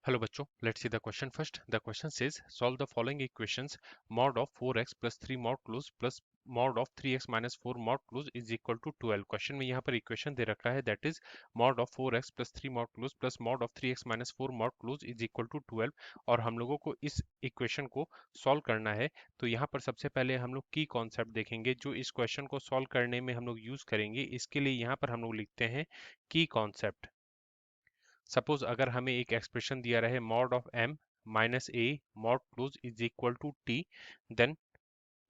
Hello बच्चों, let's see the question first. The question says solve the following equations. Mod of 4x plus 3 mod close plus mod of 3x minus 4 mod close is equal to 12. Question में यहाँ पर equation दे रखा है that is mod of 4x plus 3 mod close plus mod of 3x minus 4 mod close is equal to 12 और हम लोगों को इस इक्वेशन को सॉल्व करना है। तो यहाँ पर सबसे पहले हम लोग की कॉन्सेप्ट देखेंगे जो इस क्वेश्चन को सॉल्व करने में हम लोग यूज करेंगे। इसके लिए यहाँ पर हम लोग लिखते हैं की कॉन्सेप्ट। सपोज अगर हमें एक एक्सप्रेशन दिया रहे mod of m minus A mod close is equal to T, then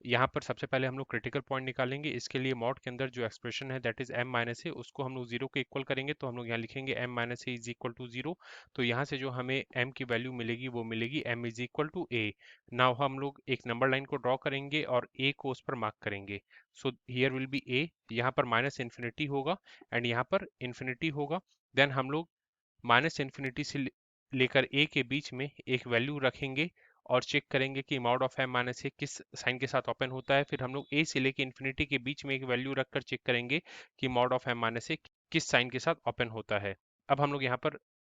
यहाँ पर सबसे पहले हम लोग क्रिटिकल पॉइंट निकालेंगे। इसके लिए मॉड के अंदर जो एक्सप्रेशन है दैट इज m माइनस ए, उसको हम लोग जीरो के इक्वल करेंगे। तो हम लोग यहाँ लिखेंगे m minus A is equal to zero. तो यहाँ से जो हमें m की वैल्यू मिलेगी वो मिलेगी m is equal to A. Now हम लोग एक नंबर लाइन को ड्रॉ करेंगे और a को उस पर मार्क करेंगे। So here will be a, यहाँ पर माइनस इन्फिनिटी होगा एंड यहाँ पर इन्फिनिटी होगा। देन हम लोग माइनस इन्फिनिटी से लेकर a के बीच में एक वैल्यू रखेंगे और चेक करेंगे कि मॉड ऑफ m माइनस ए किस साइन के साथ ओपन होता है। फिर हम लोग a से लेकर इन्फिनिटी के बीच में एक वैल्यू रखकर चेक करेंगे कि मॉड ऑफ m माइनस ए किस साइन के साथ ओपन होता है। अब हम लोग यहाँ पर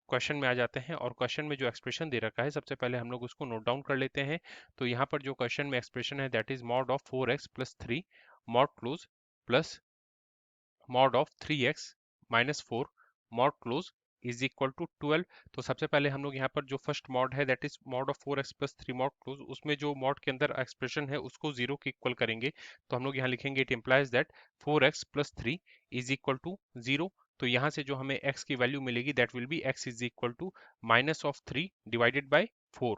क्वेश्चन में आ जाते हैं और क्वेश्चन में जो एक्सप्रेशन दे रखा है सबसे पहले हम लोग उसको नोट डाउन कर लेते हैं। तो यहाँ पर जो क्वेश्चन में एक्सप्रेशन है that is mod of 4x plus 3 mod close plus mod of 3x minus 4 mod close is equal to 12। तो सबसे पहले हम लोग यहाँ पर जो फर्स्ट मॉड है that is mod of 4x plus 3 mod close, उसमें जो मॉड के अंदर एक्सप्रेशन है उसको जीरो के इक्वल करेंगे। तो हम लोग यहाँ लिखेंगे it implies that 4x plus 3 is equal to 0। तो यहाँ से जो हमें x की वैल्यू मिलेगी that will be x is equal to minus of 3 divided by 4।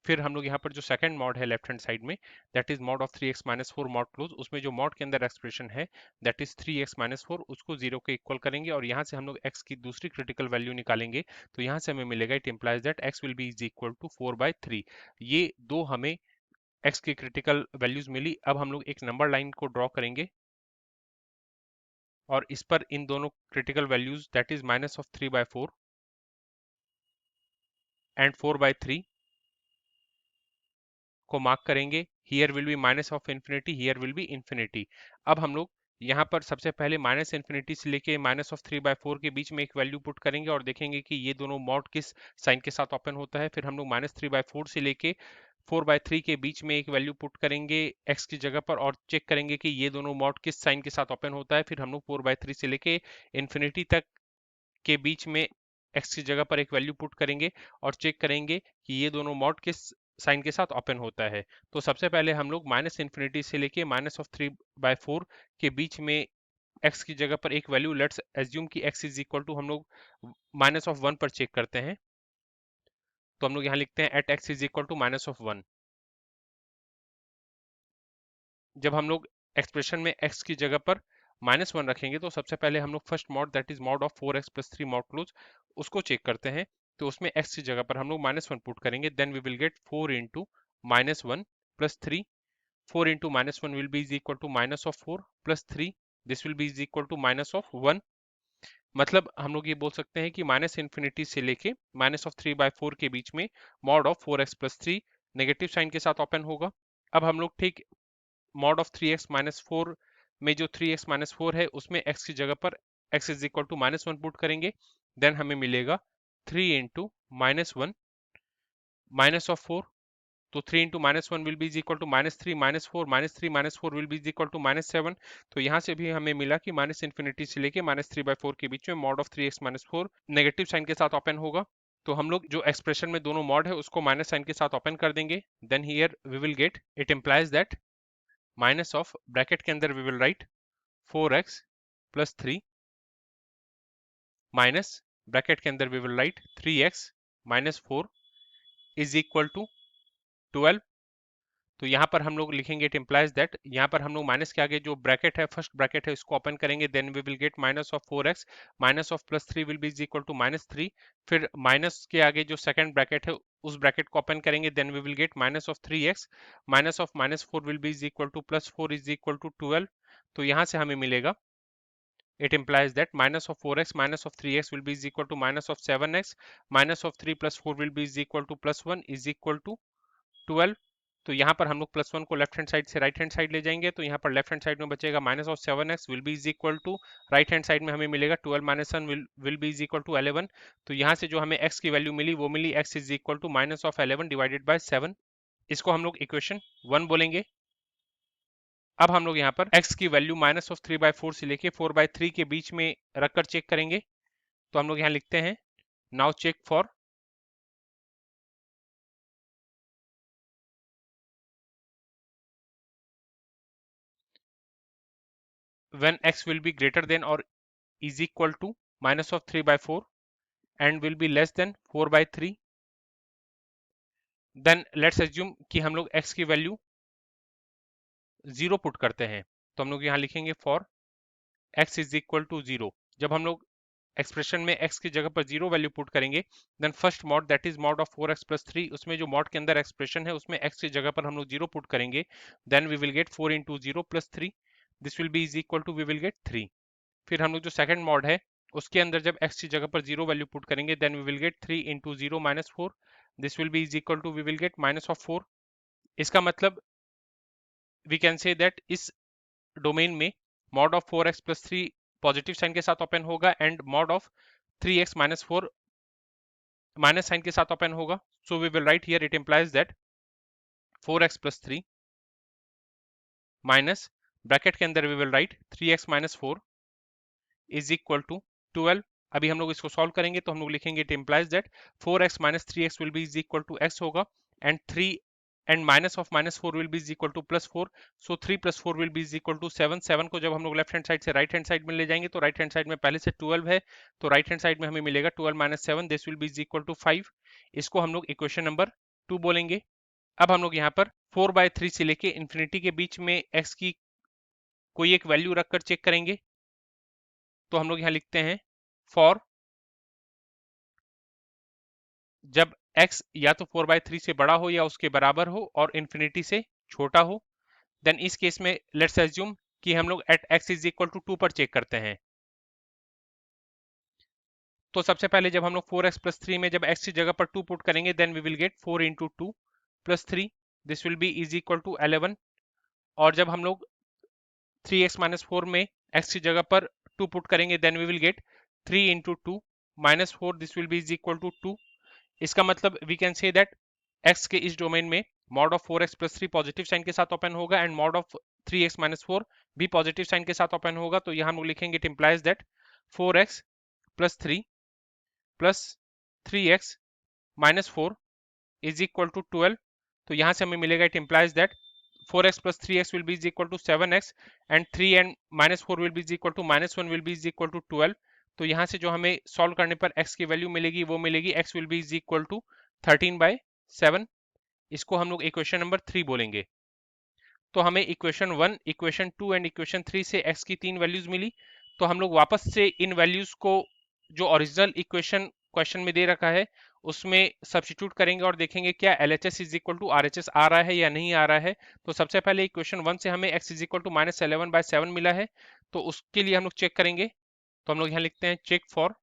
फिर हम लोग यहाँ पर जो सेकंड मॉड है लेफ्ट हैंड साइड में that is mod of 3x minus 4 mod close, उसमें जो मॉड के अंदर एक्सप्रेशन है दैट इज 3x माइनस 4, उसको जीरो के इक्वल करेंगे और यहाँ से हम लोग x की दूसरी क्रिटिकल वैल्यू निकालेंगे। तो यहाँ से हमें मिलेगा it implies that x will be is equal to 4/3। ये दो हमें x की क्रिटिकल वैल्यूज मिली। अब हम लोग एक नंबर लाइन को ड्रॉ करेंगे और इस पर इन दोनों critical values that is minus of 3/4 and 4/3 को मार्क करेंगे। Here will be minus of infinity, here will be infinity. अब हम लोग यहाँ पर सबसे पहले माइनस इन्फिनिटी से लेके माइनस ऑफ 3/4 के बीच में एक वैल्यू पुट करेंगे और देखेंगे कि ये दोनों मॉड किस साइन के साथ ओपन होता है। फिर हम लोग माइनस 3/4 से लेके 4/3 के बीच में एक वैल्यू पुट करेंगे x की जगह पर और चेक करेंगे कि ये दोनों मॉड किस साइन के साथ ओपन होता है। फिर हम लोग 4/3 से लेके इन्फिनिटी तक के बीच में x की जगह पर एक वैल्यू पुट करेंगे और चेक करेंगे कि ये दोनों मॉड किस साइन के साथ ओपन होता है। तो सबसे पहले हम लोग माइनस इन्फिनिटी से लेके माइनस ऑफ 3/4 के बीच में x की जगह पर एक वैल्यू लेट्स एज्यूम कि x इज इक्वल टू हम लोग माइनस ऑफ 1 पर चेक करते हैं। तो हम लोग यहाँ लिखते हैं at x is equal to minus of 1। जब हम लोग एक्सप्रेशन में x की जगह पर -1 रखेंगे तो सबसे पहले हम लोग first mod that is mod of 4x plus 3 mod close उसको चेक करते हैं। तो उसमें x की जगह पर हम लोग -1 पुट करेंगे, then we will get 4 into -1 plus 3। 4 into -1 will be is equal to minus of 4 plus 3, this will be is equal to minus of 1। मतलब हम लोग ये बोल सकते हैं कि माइनस इन्फिनिटी से लेके माइनस ऑफ 3/4 के बीच में mod of 4x plus 3 negative sign के साथ ओपन होगा। अब हम लोग ठीक मॉड ऑफ 3x माइनस 4 में जो 3x माइनस 4 है उसमें x की जगह पर x is equal to -1 put करेंगे, देन हमें मिलेगा 3 इंटू -1 माइनस ऑफ 4। तो 3 into -1 will be is equal to -3 -4 -3 -4 will be is equal to -7। तो यहाँ से भी हमें मिला कि माइनस इन्फिनिटी से लेके -3/4 के बीच में mod of 3x minus 4 negative sign के साथ ओपन होगा। तो हम लोग जो एक्सप्रेशन में दोनों मॉड है उसको माइनस साइन के साथ ओपन कर देंगे, then here we will get it implies that minus of bracket के अंदर we will write 4x plus 3 minus bracket के अंदर we will write 3x minus 4 is equal to 12। तो यहाँ पर हम लोग लिखेंगे इट इम्प्लाइज दैट, यहाँ पर हम लोग माइनस के आगे जो ब्रैकेट है फर्स्ट ब्रैकेट है उसको ओपन करेंगे, then we will get minus of 4x minus of plus 3 will be is equal to -3। फिर माइनस के आगे जो सेकंड ब्रैकेट है उस ब्रैकेट को ओपन करेंगे, then we will get minus of 3x minus of -4 will be is equal to plus 4 is equal to 12। तो यहाँ से हमें मिलेगा it implies that minus of 4x minus of 3x will be is equal to minus of 7x minus of 3 plus 4 will be is equal to plus 1 is equal to 12। तो यहाँ पर हम लोग +1 को लेफ्ट हैंड साइड से right hand side ले जाएंगे, तो यहाँ पर लेफ्ट हैंड साइड में बचेगा minus of 7x will be is equal to, right hand side में हमें मिलेगा 12 minus 1 will be is equal to 11। तो यहाँ से जो हमें x की वैल्यू मिली वो मिली x is equal to minus of 11 divided by 7। इसको हम लोग इक्वेशन 1 बोलेंगे। अब हम लोग यहाँ पर x की वैल्यू माइनस ऑफ 3/4 से लेके 4/3 के बीच में रखकर चेक करेंगे। तो हम लोग यहाँ लिखते हैं now check for when x will be greater than or is equal to minus of 3/4 and will be less than 4/3, then let's assume कि हम लोग x की वैल्यू 0 पुट करते हैं। तो हम लोग यहाँ लिखेंगे for x is equal to 0। जब हम लोग एक्सप्रेशन में x की जगह पर 0 वैल्यू पुट करेंगे, then first mod that is mod of 4x plus 3, उसमें जो मॉड के अंदर एक्सप्रेशन है उसमें x की जगह पर हम लोग 0 पुट करेंगे, then we will get 4 into 0 plus 3, this will be is equal to we will get 3। फिर हम लोग जो सेकंड मॉड है उसके अंदर जब x की जगह पर 0 वैल्यू पुट करेंगे, then we will get 3 into 0 minus 4, this will be is equal to we will get minus of 4। इसका मतलब वी कैन से दैट इस डोमेन में mod of 4x plus 3 positive sign के साथ ओपन होगा and mod of 3x minus 4 minus sign के साथ open होगा। So we will write here it implies that 4x plus 3 minus bracket के अंदर we will write 3x minus 4 is equal to 12। अभी हम लोग इसको सॉल्व करेंगे तो हम लोग लिखेंगे it implies that 4x minus 3x will be is equal to x होगा and 3 and minus of minus 4 will be is equal to plus 4। So 3 plus 4 will be is equal to 7। 7 को जब हम लोग लेफ्ट हैंड साइड से right hand side में ले जाएंगे तो राइट हैंड साइड में पहले से 12 है, तो राइट हैंड साइड में हमें मिलेगा 12 minus 7, this will be is equal to 5। इसको हम लोग इक्वेशन नंबर 2 बोलेंगे। अब हम लोग यहाँ पर 4/3 से लेके इंफिनिटी के बीच में x की कोई एक वैल्यू रखकर चेक करेंगे। तो हम लोग यहाँ लिखते हैं फॉर जब x या तो 4/3 से बड़ा हो या उसके बराबर हो और इंफिनिटी से छोटा हो, देन इस केस में लेट्स अज्यूम कि हम लोग at x is equal to 2 पर चेक करते हैं। तो सबसे पहले जब हम लोग 4x प्लस 3 में जब x की जगह पर 2 पुट करेंगे, then we will get 4 into 2 plus 3, this will be is equal to 11। और जब हम लोग 3x माइनस 4 में x की जगह पर 2 पुट करेंगे, then we will get 3 into 2 minus 4, this will be is equal to 2। इसका मतलब we can say that x के इस डोमेन में mod of 4x plus 3 positive sign के साथ ओपन होगा and mod of 3x minus 4 भी पॉजिटिव साइन के साथ ओपन होगा। तो यहाँ हम लोग लिखेंगे it implies that 4x plus 3 plus 3x minus 4 is equal to 12। तो यहाँ से हमें मिलेगा it implies that 4x plus 3x will be is equal to 7x and 3 and minus 4 will be is equal to minus 1 will be is equal to 12। तो यहाँ से जो हमें सॉल्व करने पर x की वैल्यू मिलेगी वो मिलेगी x will be is equal to 13/7। इसको हम लोग इक्वेशन नंबर 3 बोलेंगे। तो हमें इक्वेशन 1, इक्वेशन 2 एंड इक्वेशन 3 से x की 3 वैल्यूज मिली। तो हम लोग वापस से इन वैल्यूज को जो ओरिजिनल इक्वेशन क्वेश्चन में दे रखा है उसमें सब्स्टिट्यूट करेंगे और देखेंगे क्या LHS is equal to RHS आ रहा है या नहीं आ रहा है। तो सबसे पहले इक्वेशन 1 से हमें x is equal to minus 11/7 मिला है, तो उसके लिए हम लोग चेक करेंगे। तो हम लोग यहाँ लिखते हैं check for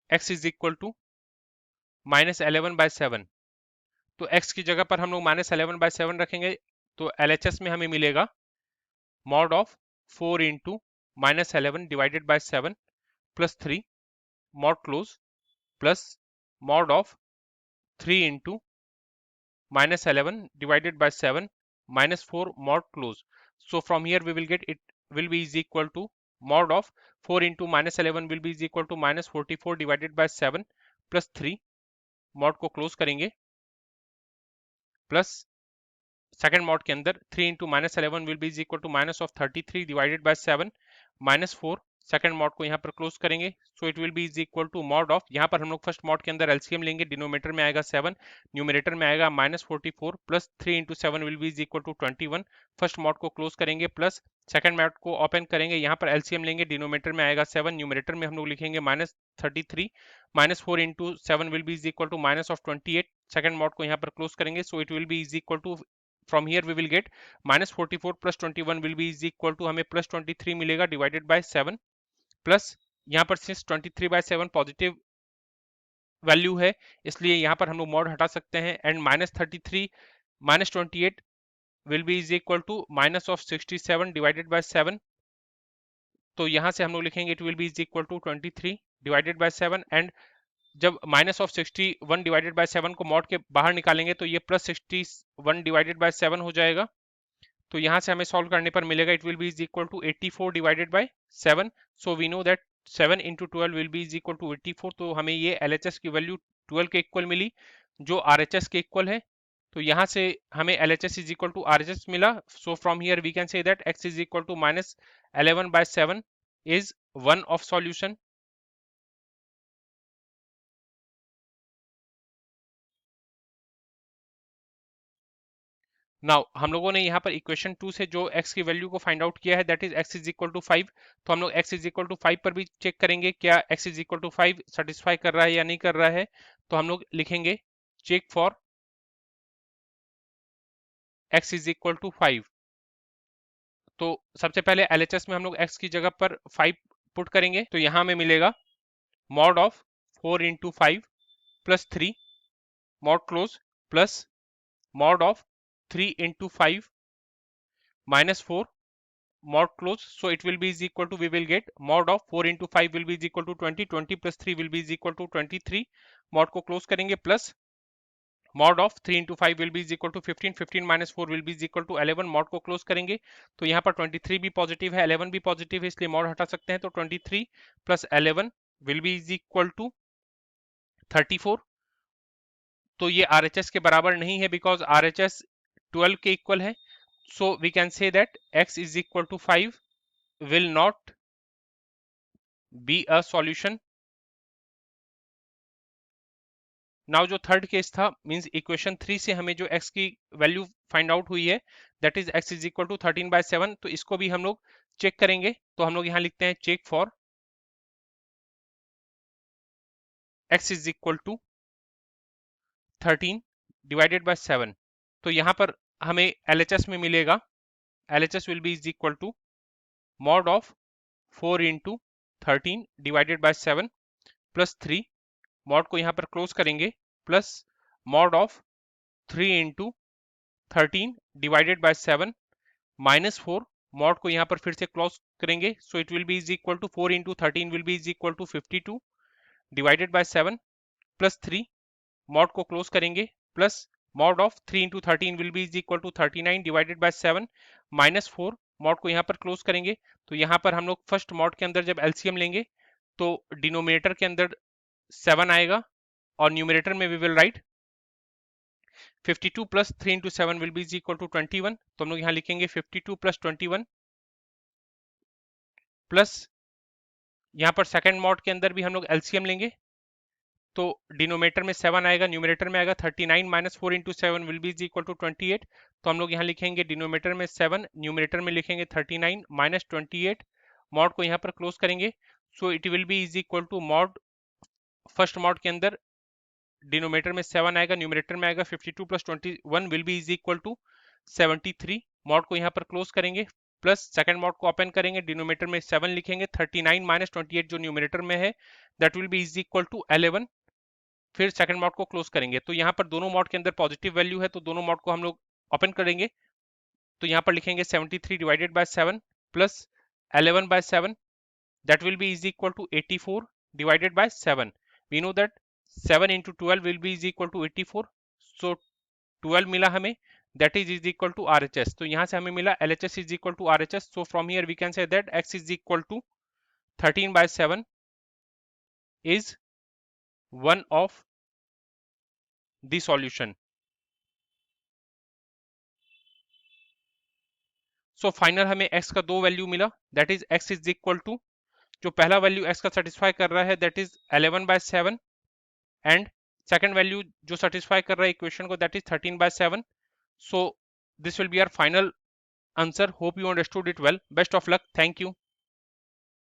x is equal to minus 11/7। तो x की जगह पर हम लोग माइनस 11/7 रखेंगे, तो LHS में हमें मिलेगा mod of 4 into minus 11 divided by 7 plus 3 mod close plus mod of 3 into minus 11 divided by 7 minus 4 mod close. So from here we will get it will be is equal to mod of 4 into minus 11 will be is equal to minus 44 divided by 7 plus 3 mod को close करेंगे plus second mod के अंदर 3 into minus 11 will be is equal to minus of 33 divided by 7 minus 4। Second mod को यहाँ पर close करेंगे, so it will be is equal to mod of, यहाँ पर हम लोग फर्स्ट मॉड के अंदर एलसीएम लेंगे, डिनोमिनेटर में आएगा 7, न्यूमरेटर में आएगा minus 44 plus 3 into 7 will be is equal to 21। First mod को क्लोज करेंगे प्लस सेकंड मॉड को ओपन करेंगे, यहाँ पर एलसीएम लेंगे, डिनोमिनेटर में आएगा 7, न्यूमरेटर में हम लोग लिखेंगे minus 33, minus 4 into 7 will be is equal to minus of 28। Second mod को यहाँ पर क्लोज करेंगे, so it will be is equal to from here we will get minus 44 plus 21 will be is equal to हमें plus 23 मिलेगा divided by 7 plus यहाँ पर since 23/7 positive value है, इसलिए यहाँ पर हम लोग मॉड हटा सकते हैं। And -33 -28 will be is equal to minus of 67 divided by 7। तो यहाँ से हम लोग लिखेंगे it will be is equal to 23 divided by 7। And जब -61 डिवाइडेड बाय 7 को मॉड के बाहर निकालेंगे तो ये +61 डिवाइडेड बाय 7 हो जाएगा। तो यहाँ से हमें सॉल्व करने पर मिलेगा it will be is equal to 84 divided by 7। So we know that 7 into 12 will be is equal to 84। तो हमें ये LHS की वैल्यू 12 के इक्वल मिली जो RHS के इक्वल है। तो यहाँ से हमें LHS is equal to RHS मिला। So from here we can say that x is equal to -11 by 7 is one of solution. Now हम लोगों ने यहाँ पर इक्वेशन 2 से जो x की वैल्यू को फाइंड आउट किया है that is x is equal to 5। तो हम लोग x इज इक्वल टू 5 पर भी चेक करेंगे क्या x is equal to 5 satisfy कर रहा है या नहीं कर रहा है। तो हम लोग लिखेंगे check for x is equal to 5। तो सबसे पहले LHS में हम लोग x की जगह पर 5 पुट करेंगे। तो यहाँ में मिलेगा mod of 4 into 5 plus 3 mod close plus mod of 3 into 5 minus 4 mod close. So it will be is equal to, we will get mod of 4 into 5 will be is equal to 20, 20 plus 3 will be is equal to 23, mod को close करेंगे plus mod of 3 into 5 will be is equal to 15, 15 minus 4 will be is equal to 11, mod को close करेंगे। तो यहाँ पर 23 भी positive है 11 भी पॉजिटिव है इसलिए mod हटा सकते हैं। तो 23 plus 11 will be is equal to 34। तो ये RHS के बराबर नहीं है बिकॉज RHS 12 के इक्वल है। So we can say that x is equal to 5 will not be a solution। Now जो थर्ड केस था मींस इक्वेशन 3 से हमें जो x की वैल्यू फाइंड आउट हुई है that is x is equal to 13 by 7। तो इसको भी हम लोग चेक करेंगे। तो हम लोग यहाँ लिखते हैं check for x is equal to 13 divided by 7। तो यहाँ पर हमें LHS में मिलेगा LHS will be is equal to mod of 4 into 13 divided by 7 plus 3 mod को यहाँ पर क्लोज करेंगे plus mod of 3 into 13 divided by 7 minus 4 mod को यहाँ पर फिर से क्लोज करेंगे। So it will be is equal to 4 into 13 will be is equal to 52 divided by 7 plus 3 mod को क्लोज करेंगे plus mod of 3 into 13 will be is equal to 39 divided by 7 minus 4 mod को यहाँ पर close करेंगे। तो यहाँ पर हम लोग फर्स्ट मॉड के अंदर जब LCM लेंगे तो डिनोमिनेटर के अंदर 7 आएगा और न्यूमरेटर में we will write 52 plus 3 into 7 will be is equal to 21। तो हम लोग यहाँ लिखेंगे 52 प्लस 21 प्लस यहाँ पर सेकंड मॉड के अंदर भी हम लोग LCM लेंगे तो डिनोमिनेटर में 7 आएगा न्यूमरेटर में आएगा 39 minus 4 into 7 will be is equal to 28। तो हम लोग यहाँ लिखेंगे डिनोमिनेटर में 7 न्यूमरेटर में लिखेंगे 39 माइनस 28 मॉड को यहाँ पर क्लोज करेंगे। So it will be is equal to mod first mod के अंदर डिनोमिनेटर में 7 आएगा न्यूमरेटर में आएगा 52 plus 21 will be is equal to 73 mod को यहाँ पर क्लोज करेंगे प्लस सेकंड मॉड को ओपन करेंगे डिनोमिनेटर में 7 लिखेंगे 39 माइनस 28 जो न्यूमरेटर में है that will be is equal to 11 फिर सेकंड मॉड को क्लोज करेंगे। तो यहाँ पर दोनों मॉड के अंदर पॉजिटिव वैल्यू है तो दोनों मॉड को हम लोग ओपन करेंगे। तो यहाँ पर लिखेंगे 73 divided by 7 plus 11 by 7 that will be is equal to 84 divided by 7। we know that 7 into 12 will be is equal to 84। so 12 मिला हमें that is equal to RHS। तो यहाँ से हमें मिला LHS is equal to RHS। so from here we can say that x is equal to 13 by 7 is one of the solution। so final हमें x का दो वैल्यू मिला that is x is equal to जो पहला value x का satisfy कर रहा है that is 11 by 7 and second value जो सेटिस्फाई कर रहा है इक्वेशन को that is 13 by 7। So this will be our final answer. Hope you understood it well. Best of luck. Thank you.